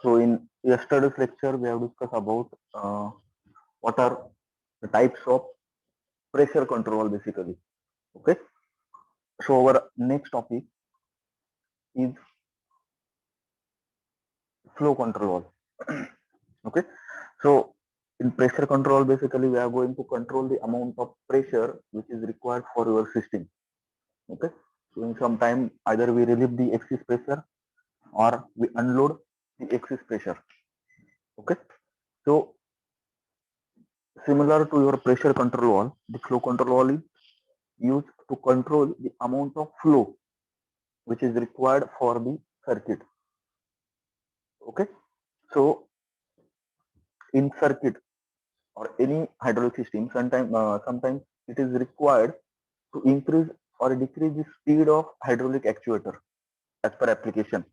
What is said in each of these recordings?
So in yesterday's lecture, we have discussed about what are the types of pressure control basically. Okay. So our next topic is flow control. Okay. So in pressure control, basically we are going to control the amount of pressure which is required for your system. Okay. So in some time, either we relieve the excess pressure or we unload the excess pressure. Okay. So similar to your pressure control valve, the flow control valve is used to control the amount of flow which is required for the circuit. Okay. So in circuit or any hydraulic system, sometimes it is required to increase or decrease the speed of hydraulic actuator as per application.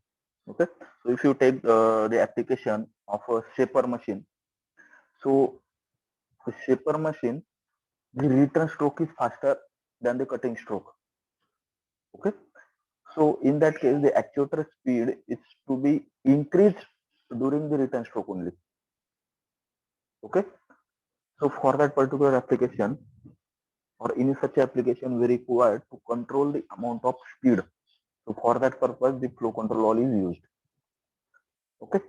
Okay. So if you take the application of a shaper machine, so the shaper machine, the return stroke is faster than the cutting stroke. Okay. So in that case, the actuator speed is to be increased during the return stroke only. Okay. So for that particular application or in such application, we required to control the amount of speed. So for that purpose, the flow control valve is used. Okay.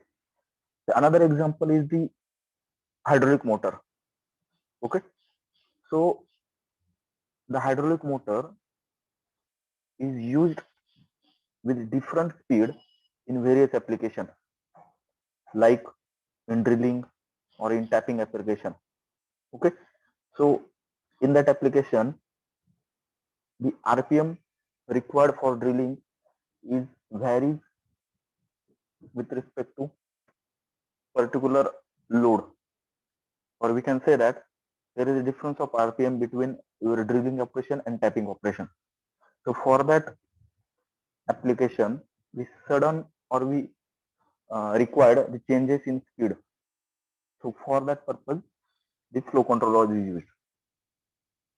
The another example is the hydraulic motor. Okay. So the hydraulic motor is used with different speed in various applications, like in drilling or in tapping application. Okay. So in that application, the RPM required for drilling is varies with respect to particular load, or we can say that there is a difference of RPM between your drilling operation and tapping operation. So for that application, we sudden or we required the changes in speed. So for that purpose, the flow controller is used.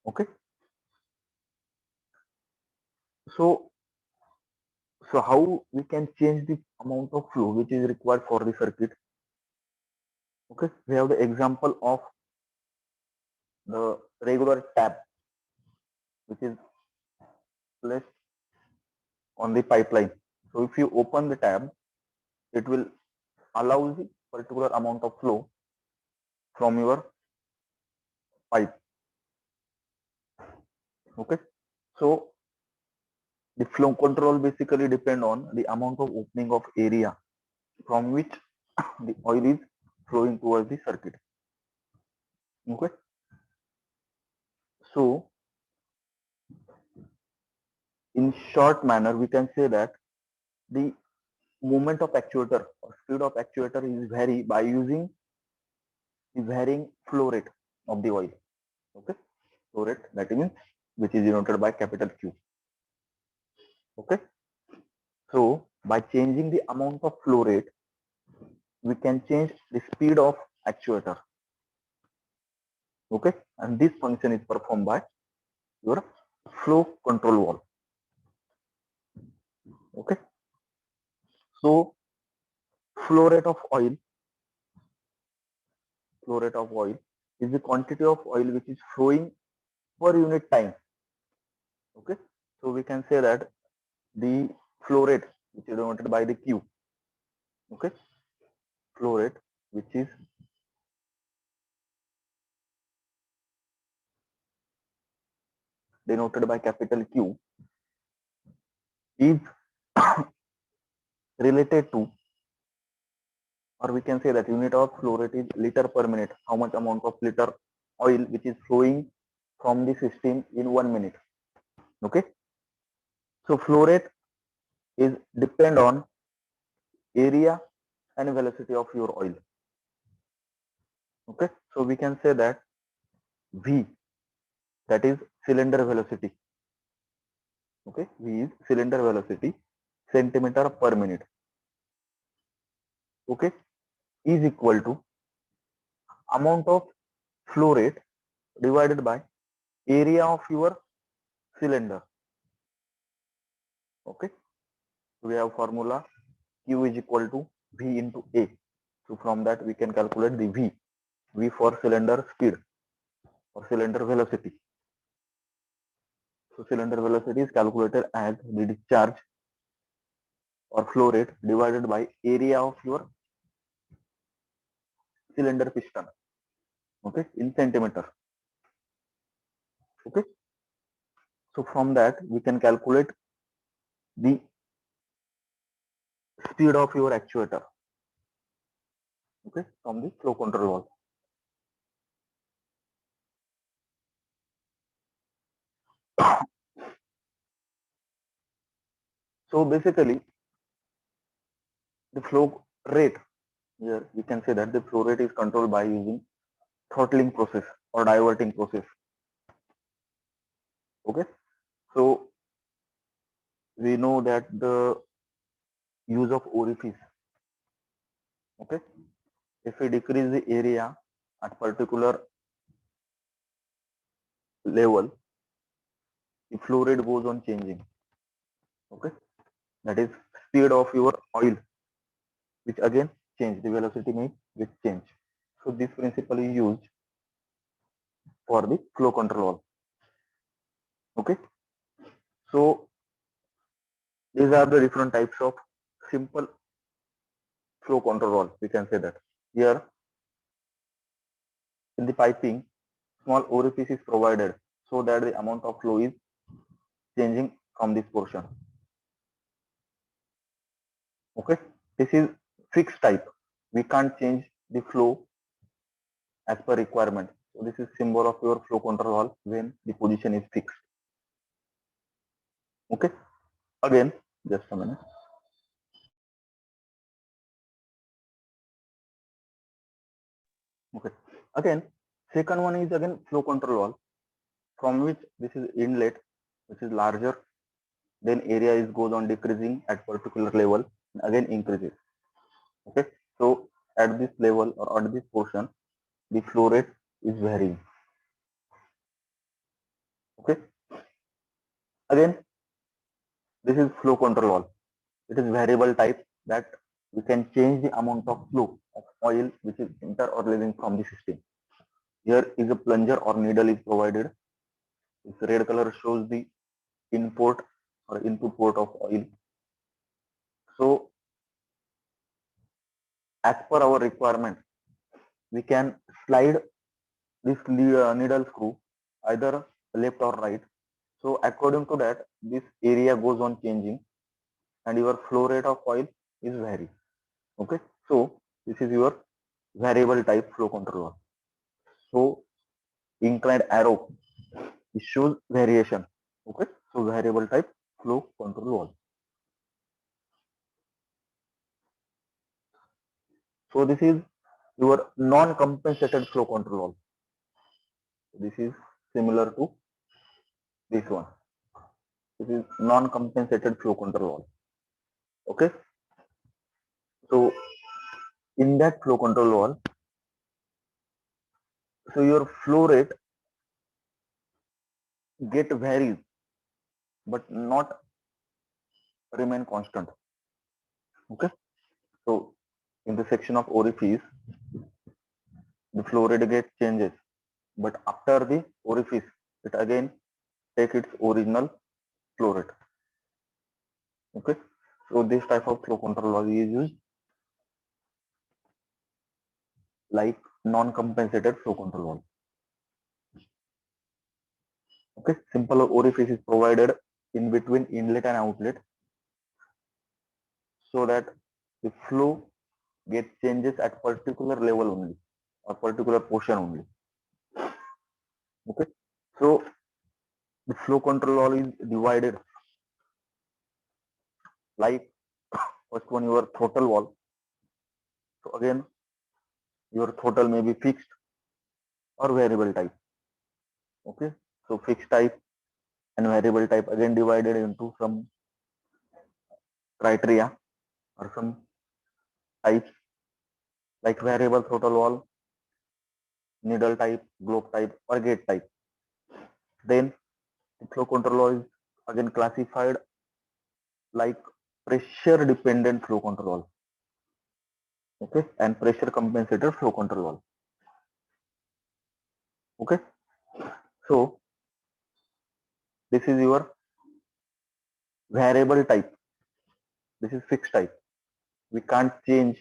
Okay. So so how we can change the amount of flow which is required for the circuit? Okay. We have the example of the regular tap which is placed on the pipeline. So if you open the tab, it will allow the particular amount of flow from your pipe. Okay. So the flow control basically depend on the amount of opening of area from which the oil is flowing towards the circuit. Okay. So in short manner, we can say that the movement of actuator or speed of actuator is vary by using the varying flow rate of the oil. Okay. Flow rate, that means which is denoted by capital Q. Okay. So by changing the amount of flow rate, we can change the speed of actuator. Okay. And this function is performed by your flow control valve. Okay. So flow rate of oil, flow rate of oil is the quantity of oil which is flowing per unit time. Okay. So we can say that the flow rate which is denoted by the Q. Okay. Flow rate which is denoted by capital Q is related to, or we can say that unit of flow rate is liter per minute. How much amount of liter oil which is flowing from the system in 1 minute. Okay. So flow rate is depend on area and velocity of your oil. Okay. So we can say that V, that is cylinder velocity. Okay. V is cylinder velocity, centimeter per minute. Okay. Is equal to amount of flow rate divided by area of your cylinder. Okay. So we have formula Q is equal to V into A. So from that we can calculate the V. V for cylinder speed or cylinder velocity. So cylinder velocity is calculated as the discharge or flow rate divided by area of your cylinder piston. Okay, in centimeter. Okay. So from that we can calculate the speed of your actuator. Okay, from the flow control valve. So basically the flow rate, here we can say that the flow rate is controlled by using throttling process or diverting process. Okay, so we know that the use of orifice. Okay, if we decrease the area at particular level, the flow rate goes on changing. Okay, that is speed of your oil, which again change, the velocity may get changed. So this principle is used for the flow control valve. Okay, so these are the different types of simple flow control valve. We can say that here in the piping, small orifice is provided so that the amount of flow is changing from this portion. Okay, this is fixed type. We can't change the flow as per requirement. So this is symbol of your flow control valve when the position is fixed. Okay, again, just a minute. Okay, again, second one is again flow control valve, from which this is inlet, which is larger, then area is goes on decreasing at particular level, and again increases. Okay, so at this level or at this portion, the flow rate is varying. Okay, again, this is flow control valve. It is variable type that we can change the amount of flow of oil which is enter or leaving from the system. Here is a plunger or needle is provided. This red color shows the input or input port of oil. So as per our requirement, we can slide this needle screw either left or right. So according to that, this area goes on changing and your flow rate of oil is vary. Okay, so this is your variable type flow controller. So inclined arrow, it shows variation. Okay, so variable type flow control valve. So this is your non-compensated flow control valve. This is similar to this one. This is non-compensated flow control valve. Okay, so in that flow control valve, so your flow rate get varies but not remain constant. Okay, so in the section of orifice, the flow rate get changes, but after the orifice, it again take its original flow rate. Okay, so this type of flow control valve is used like non-compensated flow control valve. Okay, simple orifice is provided in between inlet and outlet so that the flow get changes at particular level only or particular portion only. Okay, so the flow control valve is divided like first one your throttle valve. So again your throttle may be fixed or variable type. Okay, so fixed type and variable type again divided into some criteria or some types like variable throttle valve, needle type, globe type or gate type. Then the flow control valve is again classified like pressure dependent flow control valve. Okay, and pressure compensated flow control valve. Okay, so this is your variable type. This is fixed type. We can't change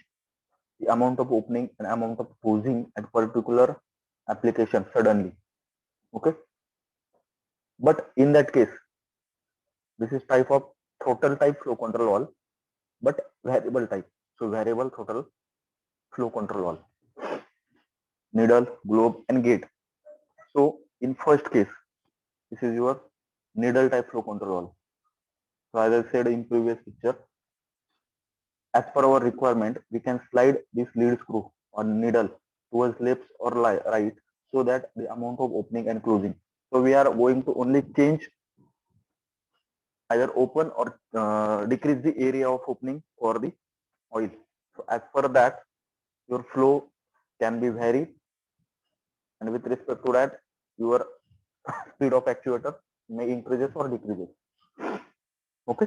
the amount of opening and amount of closing at particular application suddenly. Okay, but in that case, this is type of throttle type flow control valve, but variable type. So variable throttle flow control valve, needle, globe, and gate. So in first case, this is your needle type flow control valve. So as I said in previous picture, as per our requirement, we can slide this lead screw or needle towards left or right so that the amount of opening and closing. So we are going to only change either open or decrease the area of opening for the oil. So as per that, your flow can be varied, and with respect to that, your speed of actuator may increases or decreases. Okay.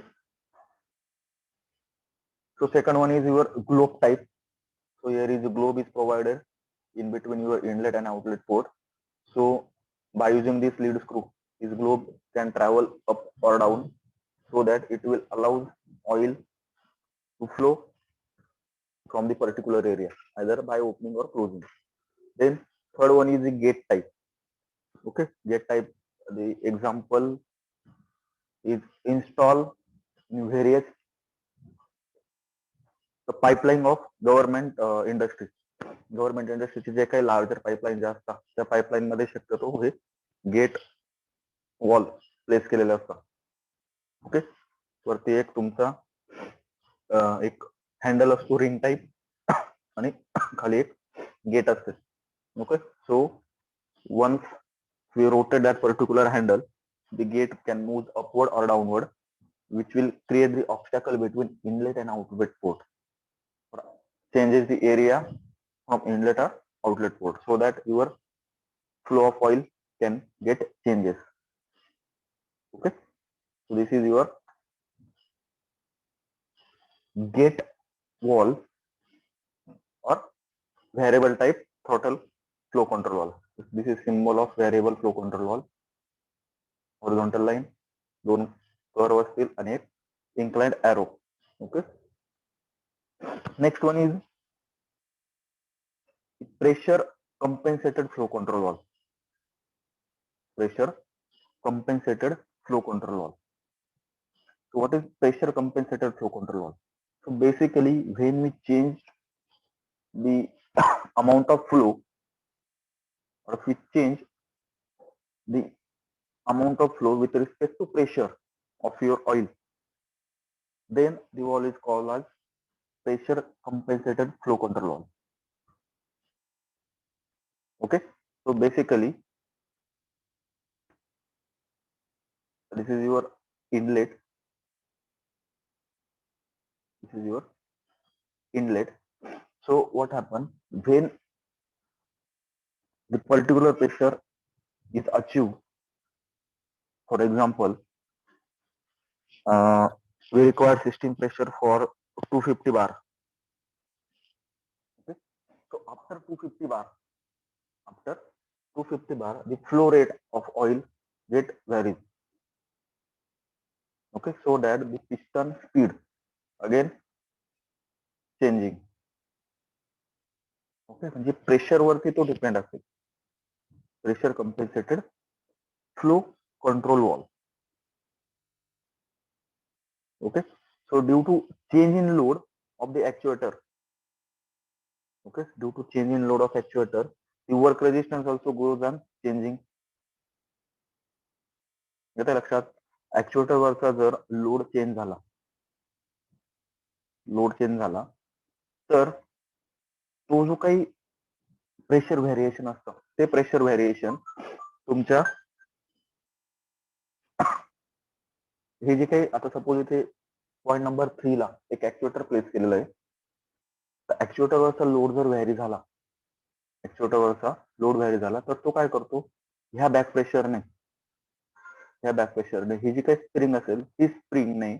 So second one is your globe type. So here is a globe is provided in between your inlet and outlet port. So by using this lead screw, this globe can travel up or down so that it will allow oil to flow from the particular area, either by opening or closing. Then third one is the gate type. Okay, gate type. The example is install in various the pipeline of government industry. Government इंडस्ट्रीचे जे काही larger pipeline जे असतात त्या pipeline मध्ये शक्यतो हे gate wall place केलेले असतात. Okay, वरती एक तुमचा एक हँडल असतो रिंग टाईप आणि खाली एक गेट असते. Okay, so once we rotate that particular handle, the gate can move upward or downward, which will create the obstacle between inlet and outlet port. Changes the area from inlet or outlet port so that your flow of oil can get changes. Okay, so this is your gate valve or variable type throttle flow control valve. This is symbol of variable flow control valve. Horizontal line, दोन curve असतील आणि एक inclined arrow. Okay, next one is pressure compensated flow control valve. Pressure compensated flow control valve. So what is pressure compensated flow control valve? So basically when we change the amount of flow, or if we change the amount of flow with respect to pressure of your oil, then the valve is called as pressure compensated flow control valve. Okay, so basically this is your inlet, this is your inlet. So what happens when the particular pressure is achieved? For example, we require system pressure for 250 bar. Okay, so after 250 bar, the flow rate of oil get varies. Okay, so that the piston speed again changing. Okay, म्हणजे pressure वरती तो depend असेल. Pressure compensated flow control valve. Okay, so due to change in load of the actuator, okay, due to change in load of actuator, the work resistance also goes on changing. येते लक्षात, actuator वरचा जर load change झाला तर तो जो काही pressure variation असतं ते प्रेशर व्हेरिएशन तुमच्या हे जे काही आता सपोज इथे पॉइंट नंबर 3 ला एक ऍक्च्युएटर प्लेस केलेलं आहे, तर ऍक्च्युएटर वरचा लोड जर व्हॅरी झाला तर तो काय करतो, ह्या बॅक प्रेशरने ही जी काही स्प्रिंग असेल ती स्प्रिंगने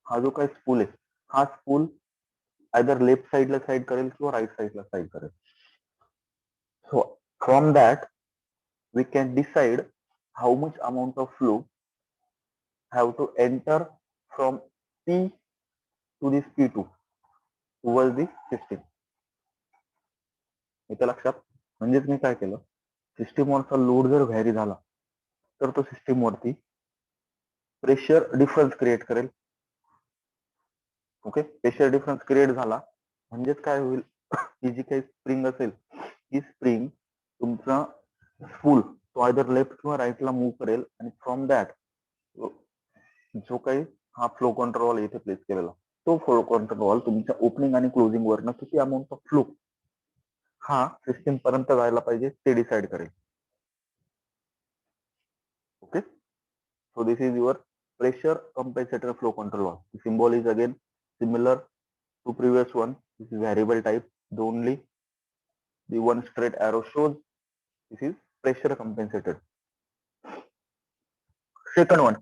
हा जो काही स्पूल आहे हा स्पूल आयदर लेफ्ट साइडला साइड करेल किंवा राईट साइडला साइड करेल. So from that we can decide how much amount of flow have to enter from P to this P2 towards the system. इथे लक्षात म्हणजेच मी काय केलं, सिस्टीमवरचा लोड जर व्हॅरी झाला तर तो सिस्टीम वरती प्रेशर डिफरन्स क्रिएट करेल. ओके, प्रेशर डिफरन्स क्रिएट झाला म्हणजेच काय होईल, ही जी काही स्प्रिंग असेल ही स्प्रिंग तुमचा स्पूल तो आयदर लेफ्ट किंवा राईटला मूव्ह करेल आणि फ्रॉम दॅट जो काही हा फ्लो कंट्रोल इथे प्लेस केलेला तो फ्लो कंट्रोल तुमच्या ओपनिंग आणि क्लोजिंग वरनं किती अमाऊंट ऑफ फ्लो हा सिस्टीम पर्यंत जायला पाहिजे ते डिसाइड करेल. Okay, so this is your pressure compensator flow control valve. The symbol is again similar to previous one. This is variable type. The one straight arrow shows this is pressure compensated. Second one,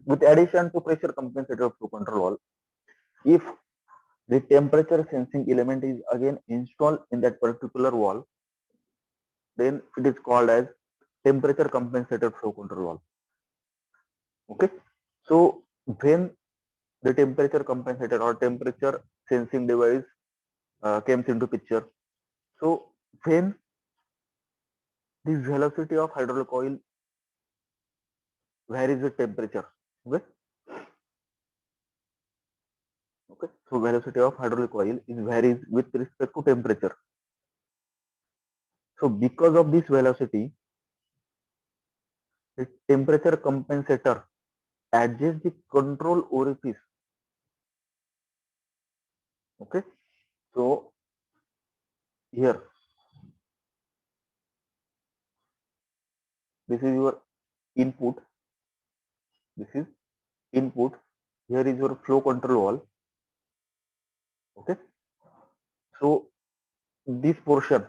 with addition to pressure compensator flow control valve, if the temperature sensing element is again installed in that particular valve, then it is called as temperature compensated flow control valve. Okay, so when the temperature compensator or temperature sensing device comes into picture, so when the velocity of hydraulic oil varies with temperature. Okay, okay, so velocity of hydraulic oil is varies with respect to temperature. So because of this velocity, the temperature compensator adjusts the control orifice. Okay, so here this is your input, this is input, here is your flow control valve. Okay, so this portion,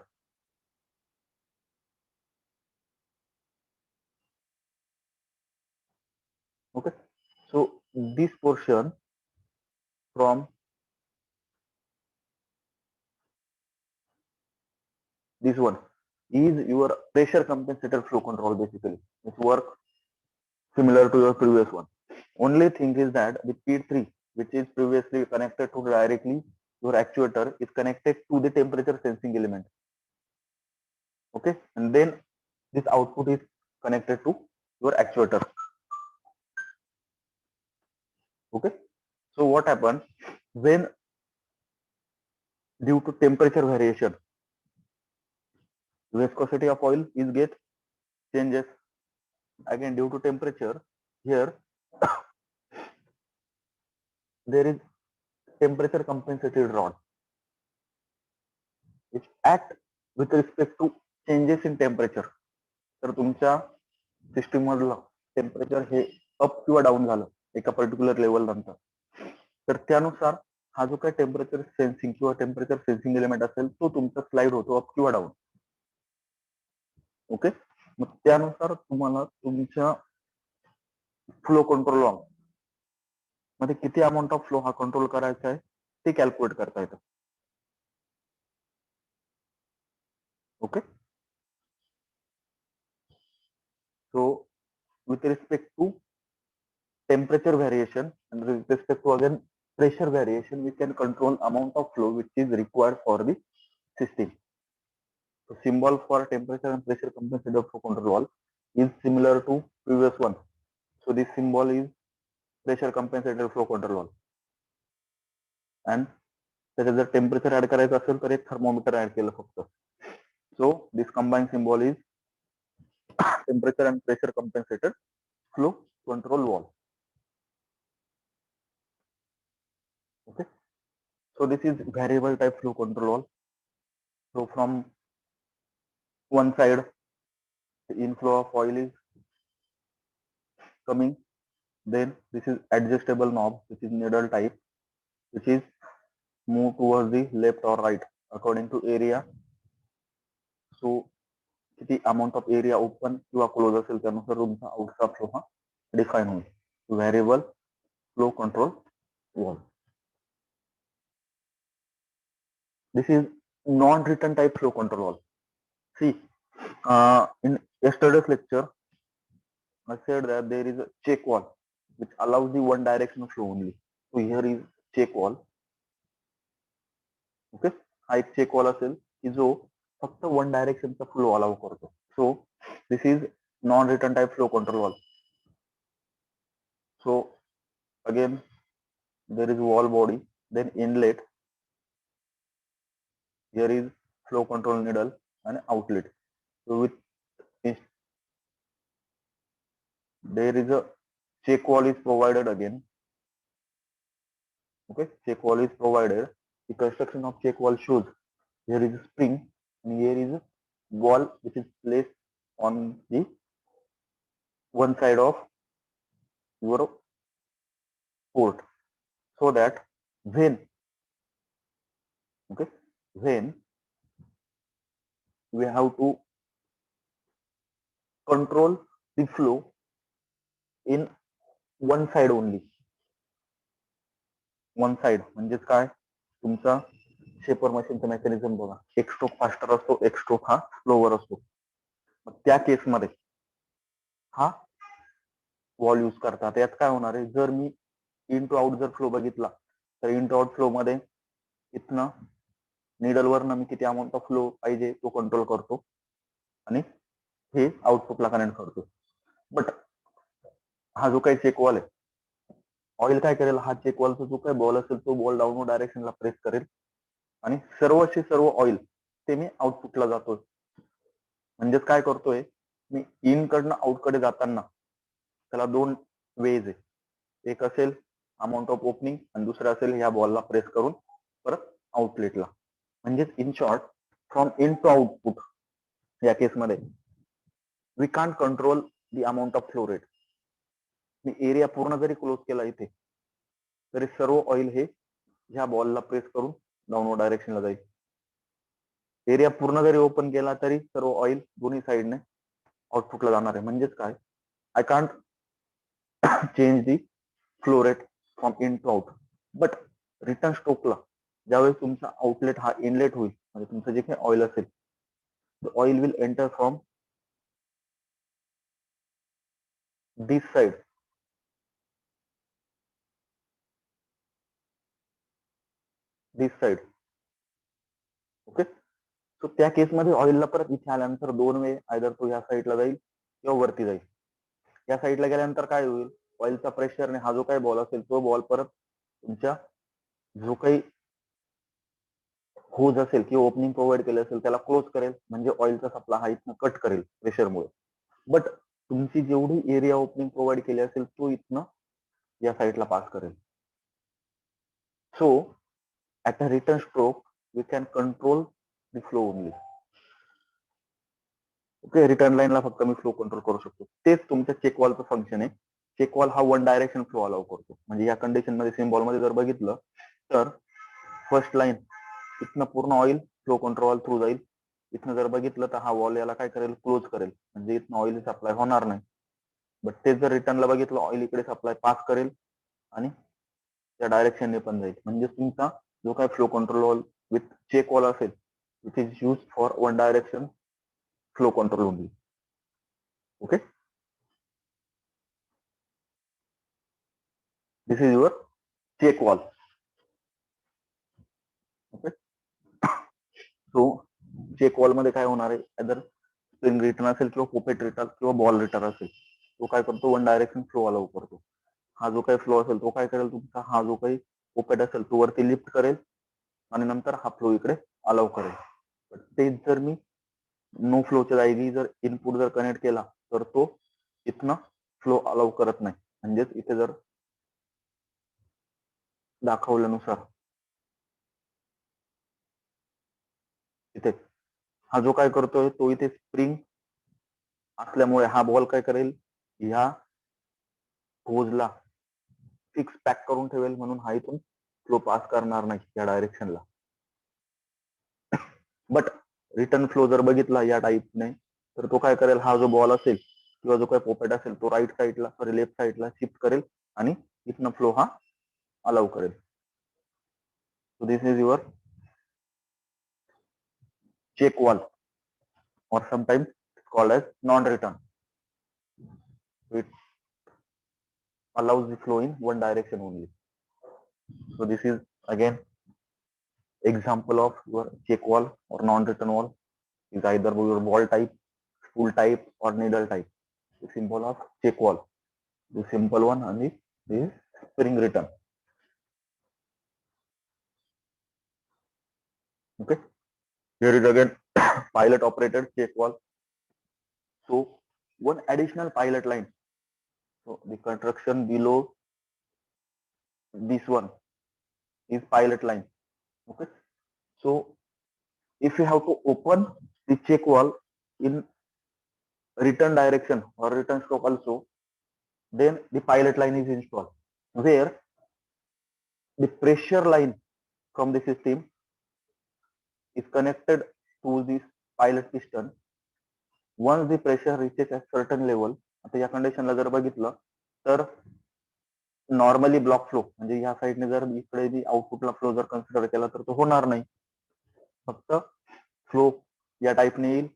okay, so this portion from this one is your pressure compensator flow control. Basically it works similar to your previous one. Only thing is that the P3, which is previously connected to directly your actuator, is connected to the temperature sensing element. Okay, and then this output is connected to your actuator. Okay, so what happens when due to temperature variation, viscosity of oil is get changes. Again due to temperature, here there is temperature compensated rod which act with respect to changes in temperature. तर तुमच्या system मधलं temperature हे up किंवा down झालं एका particular level नंतर, तर त्यानुसार हा जो काही टेम्परेचर सेन्सिंग किंवा टेम्परेचर सेन्सिंग एलिमेंट असेल तो तुमचा स्लाइड होतो अप किंवा डाऊन. ओके, मग त्यानुसार तुम्हाला तुमच्या फ्लो कंट्रोल मध्ये किती अमाऊंट ऑफ फ्लो हा कंट्रोल करायचा आहे ते कॅल्क्युलेट करता येतं. Okay, so with respect to temperature variation and with respect to again pressure variation, we can control amount of flow which is required for the system. So symbol for temperature and pressure compensator flow control valve is similar to previous one. So this symbol is pressure compensator flow control valve. And त्याच्यात जर temperature add करायचं असेल तर एक thermometer add केलं फक्त. So this combined symbol is temperature and pressure compensator flow control valve. Okay, so this is variable type flow control valve. So from one side the inflow of oil is coming, then this is adjustable knob which is needle type, which is move towards the left or right according to area. So किती amount of area open किंवा close असेल त्यानुसार तुमचा आउटचा flow हा define होईल. variable flow control valve. This is non-return type flow control valve. See, in yesterday's lecture, I said that there is a check valve which allows the one direction flow only. So here is check valve. Okay, हा एक check valve असेल की जो फक्त one डायरेक्शनचा flow allow करतो. सो this is non return type flow control wall. So again there is wall body, then inlet, here is flow control needle and outlet. So with this, there is a check wall is provided again. Okay, check wall is provided. The construction of check wall shows here is a spring and here is a wall which is placed on the one side of your port, so that when we have to control the flow in one side only. One side म्हणजेच काय, तुमचा shaper मशीनचं mechanism बघा, एक stroke faster असतो, एक stroke हा slower असतो. मग त्या केसमध्ये हा वॉल यूज करतात. यात काय होणार आहे, जर मी इन टू आउट जर फ्लो बघितला तर इन टू आउट फ्लो मध्ये इथनं निडलवरनं मी किती अमाऊंट ऑफ फ्लो पाहिजे तो कंट्रोल करतो आणि हे आउटपुटला कनेक्ट करतो. बट हा जो काही चेक वॉल आहे, ऑइल काय करेल, हा चेक वॉलचा जो काही बॉल असेल तो बॉल डाऊनवर्ड डायरेक्शनला प्रेस करेल आणि सर्वचे सर्व ऑइल ते मी आउटपुटला जातोय. म्हणजेच काय करतोय, मी इन कडनं आउट कडे जाताना त्याला दोन वेज आहे. एक असेल अमाऊंट ऑफ ओपनिंग आणि दुसरं असेल ह्या बॉलला प्रेस करून परत आउटलेटला. म्हणजेच in short, from in to output या केसमध्ये we can't control the amount of flow rate. मी एरिया पूर्ण जरी क्लोज केला इथे तरी सर्व ऑइल हे ह्या बॉलला प्रेस करून डाऊनवर्ड डायरेक्शनला जाईल. एरिया पूर्ण जरी ओपन केला तरी सर्व ऑइल दोन्ही साइडने आउटपुटला जाणार आहे. म्हणजेच काय, I can't change the flow rate from in to out. But return स्ट्रोकला ज्यावेळेस तुमचा आउटलेट हा इनलेट होईल, म्हणजे तुमचं जे काही ऑइल असेल, the oil will enter from this side. This side. Okay, so त्या केसमध्ये ऑइलला परत इथे आल्यानंतर दोन वे, आयदर तो या साईडला जाईल किंवा वरती जाईल. या साईडला गेल्यानंतर काय होईल, ऑइलचा प्रेशरने हा जो काही बॉल असेल तो बॉल परत तुमच्या जो काही होज असेल किंवा ओपनिंग प्रोव्हाइड केलं असेल त्याला क्लोज करेल, म्हणजे ऑइलचा सप्लाय हा इथनं कट करेल प्रेशरमुळे. बट तुमची जेवढी एरिया ओपनिंग प्रोव्हाइड केली असेल तो इथनं या साईडला पास करेल. So at a return stroke we can control the flow only. Okay, return लाईनला फक्त मी फ्लो कंट्रोल करू शकतो. तेच तुमच्या चेक वॉलचं फंक्शन आहे. चेक वॉल हा वन डायरेक्शन फ्लो अलाउ करतो. म्हणजे या कंडिशन मध्ये सिम्बॉल मध्ये जर बघितलं तर फर्स्ट लाईन इथनं पूर्ण ऑइल फ्लो कंट्रोल थ्रू जाईल. इथनं जर बघितलं तर हा वॉल याला काय करेल, क्लोज करेल, म्हणजे इथनं ऑइल सप्लाय होणार नाही. बट तेच जर रिटर्नला बघितलं, ऑइल इकडे सप्लाय पास करेल आणि त्या डायरेक्शनने पण जाईल. म्हणजे तुमचा जो काही flow control valve with check valve असेल, it is use for one direction flow control only. Okay, this is your check valve. Okay, so check valve मध्ये काय होणार आहे, अदर स्प्रिंग रिटर्न असेल किंवा पोपेट रिटर्न किंवा बॉल रिटर्न असेल, तो काय करतो, वन डायरेक्शन फ्लो अलाउ करतो. हा जो काही फ्लो असेल तो काय करेल, तुमचा हा जो काही पोपेट असेल तो वरती लिफ्ट करेल आणि नंतर हा फ्लो इकडे अलाउ करेल. पण तेच जर मी नो फ्लोच्या जागी जर इनपुट जर कनेक्ट केला तर तो इथनं फ्लो अलाउ करत नाही. म्हणजेच इथे जर दाखवल्यानुसार इथे हा जो काय करतोय तो इथे स्प्रिंग असल्यामुळे हा बॉल काय करेल, ह्या होजला फिक्स पॅक करून ठेवेल, म्हणून हा इथून फ्लो पास करणार नाही या डायरेक्शनला. बट रिटर्न फ्लो जर बघितला या टाईपने तर तो काय करेल, हा जो बॉल असेल किंवा जो काही पोपेट असेल तो राईट साईडला सॉरी लेफ्ट साईडला शिफ्ट करेल आणि इथनं फ्लो हा अलाउ करेल. So this is your check valve or sometimes called as non-return. It allows the flow in one direction only. So this is again example of your check wall or non-return wall is either your ball type, spool type or needle type. The symbol of check wall, the simple one and the spring return. Okay, here is again pilot operated check wall. So one additional pilot line. So the construction below this one is pilot line. Okay, so if you have to open the check wall in return direction or return stroke also, then the pilot line is installed, where the pressure line from the system is connected to this pilot piston. Once the pressure reaches a certain level, आता या कंडिशनला जर बघितलं तर normally block flow म्हणजे या साईडने जर इकडे आउटपुटला फ्लो जर कन्सिडर केला तर तो होणार नाही. फक्त फ्लो या टाईपने येईल.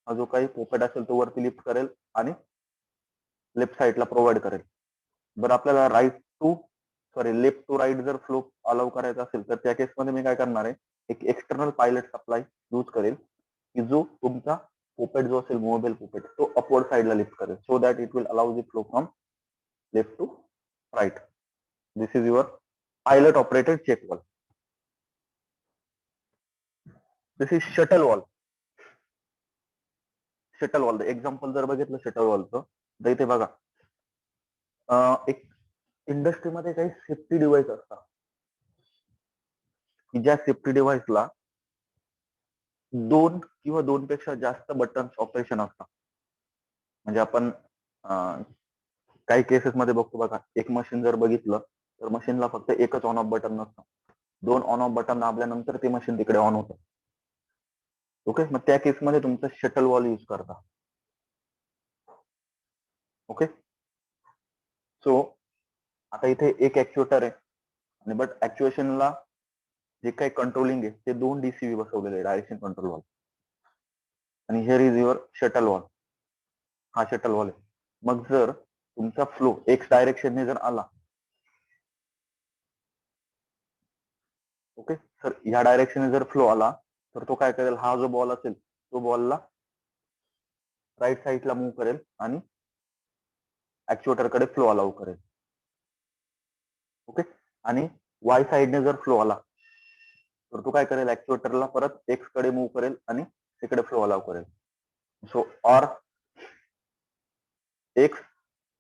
हा जो काही पोपेट असेल तो वरती लिफ्ट करेल आणि लेफ्ट साईडला प्रोव्हाइड करेल. बरं आपल्याला लेफ्ट टू राईट जर फ्लो अलाउ करायचा असेल तर त्या केसमध्ये मी काय करणार आहे, एक एक्सटर्नल पायलट सप्लाय यूज करेल की जो तुमचा पोपेट जो असेल मोबाईल पोपेट तो अपवर्ड साईडला लिफ्ट करेल, so that it will allow the flow from left to right. This is your pilot operated check valve. This is shuttle valve. Shuttle valve example जर बघितलं शटल वॉलचं तर इथे बघा एक इंडस्ट्रीमध्ये काही सेफ्टी डिव्हाइस असतात की ज्या सेफ्टी डिव्हाइसला दोन किंवा दोन पेक्षा जास्त बटन ऑपरेशन असतात. म्हणजे आपण काही केसेस मध्ये बघतो बघा, एक मशीन जर बघितलं तर मशीनला फक्त एकच ऑन ऑफ बटन नसतं, दोन ऑन ऑफ बटन दाबल्यानंतर ते मशीन तिकडे ऑन होतं. ओके, मग त्या केसमध्ये तुमचं शटल वॉल यूज करता. ओके, सो आता इथे एक ऍक्च्युएटर आहे आणि बट ऍक्च्युएशनला जे काही कंट्रोलिंग आहे ते दोन डीसीबी बसवलेले आहे, डायरेक्शन कंट्रोल वॉल. आणि here is your shuttle wall. हा शटल वॉल आहे. मग जर तुमचा फ्लो एक्स डायरेक्शनने जर आला, ओके सर, ह्या डायरेक्शनने जर फ्लो आला तर तो काय करेल, हा जो बॉल असेल तो बॉलला राईट साईडला मूव्ह करेल आणि ऍक्च्युएटर कडे फ्लो अलाउ करेल. ओके, आणि वाय साईडने जर फ्लो आला तर तो काय करेल, ऍक्च्युएटरला परत एक्स कडे मूव्ह करेल आणि तिकडे फ्लो अलाउ करेल. सो ऑर एक्स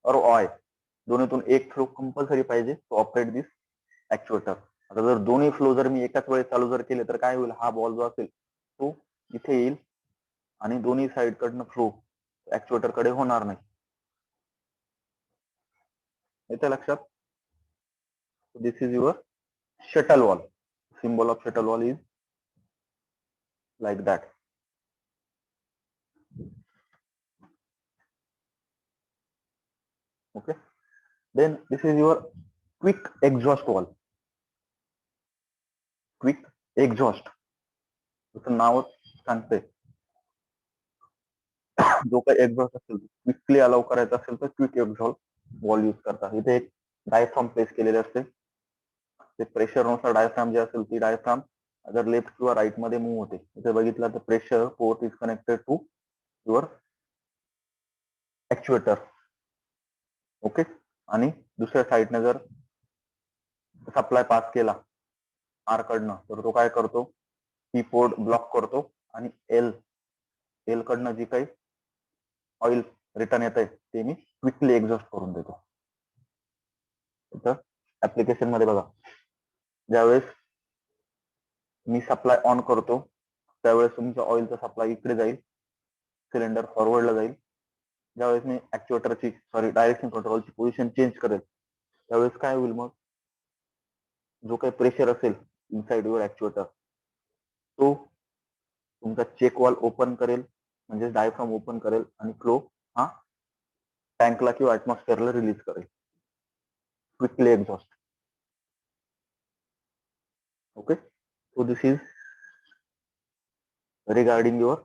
और वाय दोन्हीतून एक फ्लो कंपल्सरी पाहिजे टू ऑपरेट दिस ऍक्च्युएटर. आता जर दोन्ही फ्लो जर मी एकाच वेळेस चालू जर केले तर काय होईल, हा बॉल जो असेल तो इथे येईल आणि दोन्ही साइड कडनं फ्लो ऍक्च्युएटर कडे होणार नाही. येते लक्षात? This is your shuttle wall. Symbol of shuttle wall is like that. Okay, then this is your quick exhaust wall. Quick exhaust त्याचं नाव सांगते. जो काही एक्झॉस्ट असेल क्विकली अलाउ करायचा असेल तर क्विक एक्झॉस्ट वॉल यूज करतात. इथे एक डायफ्राम प्लेस केलेले असते. ते प्रेशरनुसार डायफ्राम जे असेल ती डायफ्राम अगर लेफ्ट किंवा राईट मध्ये मूव्ह होते. इथे बघितलं तर pressure port is connected to your actuator. Okay, आणि दुसऱ्या साईडने जर सप्लाय पास केला आर कडनं तर तो काय करतो, ही पोर्ट ब्लॉक करतो आणि एल कडनं जी काही ऑइल रिटर्न येत आहे ते मी क्विकली एक्झॉस्ट करून देतो. ऍप्लिकेशन मध्ये बघा, ज्यावेळेस मी सप्लाय ऑन करतो त्यावेळेस तुमचा ऑइलचा सप्लाय इकडे जाईल, सिलेंडर फॉरवर्डला जाईल. ज्यावेळेस मी ऍक्च्युएटरची डायरेक्शन कंट्रोलची पोझिशन चेंज करेल त्यावेळेस काय होईल, मग जो काही प्रेशर असेल इनसाइड युअर ऍक्च्युएटर तो तुमचा चेक वॉल ओपन करेल, म्हणजे डायफ्राम ओपन करेल आणि फ्लो हा टँकला किंवा ऍटमॉस्फिअरला रिलीज करेल, quickly exhaust. Okay, so this is regarding your